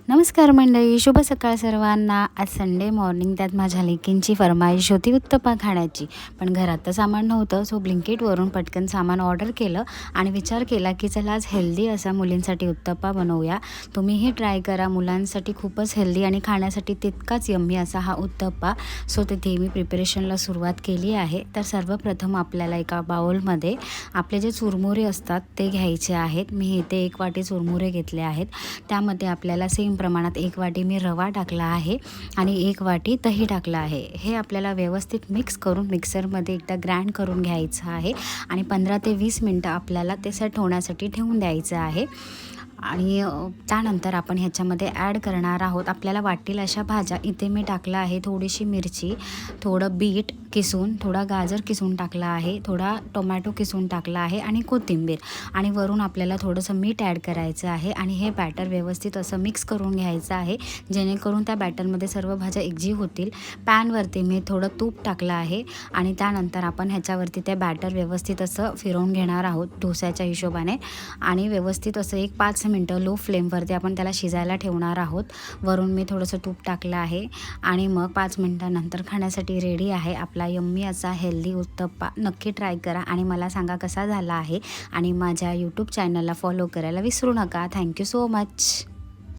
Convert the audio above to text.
नमस्कार मंडळी, शुभ सकाळ सर्वांना। आज संडे मॉर्निंग, त्यात माझ्या लेकींची फरमाईश होती उत्तप्पा खाण्याची। पण घरात तर सामान नव्हतं, सो ब्लिंकिटवरून पटकन सामान ऑर्डर केलं आणि विचार केला की चला आज हेल्दी असा मुलींसाठी उत्तप्पा बनवूया। तुम्हीही ट्राय करा, मुलांसाठी खूपच हेल्दी आणि खाण्यासाठी तितकाच यम्मी असा हा उत्तप्पा। सो तिथे मी प्रिपरेशनला सुरुवात केली आहे। तर सर्वप्रथम आपल्याला एका बाउलमध्ये आपले जे चुरमुरे असतात ते घ्यायचे आहेत। मी इथे 1 वाटी चुरमुरे घेतले आहेत। त्यामध्ये आपल्याला सेम प्रमाणात 1 वाटी मी रवा टाकला आहे आणि 1 वाटी दही टाकला आहे। हे आपल्याला व्यवस्थित मिक्स करून मिक्सरमध्ये एकदा ग्राइंड करून घ्यायचं आहे आणि 15 ते 20 मिनिटं आपल्याला ते सेट होण्यासाठी ठेवून द्यायचं आहे। आणि त्यानंतर आपण ह्याच्यामध्ये ॲड करणार आहोत आपल्याला वाटेल अशा भाज्या। इथे मी टाकला आहे थोडीशी मिरची, थोडं बीट किसून, थोडा गाजर किसून टाकला आहे, थोडा टोमॅटो किसून टाकला आहे आणि कोथिंबीर, आणि वरून आपल्याला थोडंसं मीठ ॲड करायचं आहे आणि हे बॅटर व्यवस्थित असं मिक्स करून घ्यायचं आहे, जेणेकरून त्या बॅटरमध्ये सर्व भाज्या एकजीव होतील। पॅनवरती मी थोडं तूप टाकलं आहे आणि त्यानंतर आपण ह्याच्यावरती ते बॅटर व्यवस्थित असं फिरवून घेणार आहोत डोस्याच्या हिशोबाने आणि व्यवस्थित असं एक 5 मिनिटं लो फ्लेमवरती आपण त्याला शिजायला ठेवणार आहोत। वरून मी थोडंसं तूप टाकलं आहे आणि मग 5 मिनिटांनंतर खाण्यासाठी रेडी आहे आपला यम्मी असा हेल्दी उत्तप्पा। नक्की ट्राय करा आणि मला सांगा कसा झाला आहे, आणि माझ्या यूट्यूब चॅनलला फॉलो करायला विसरू नका। Thank you so much.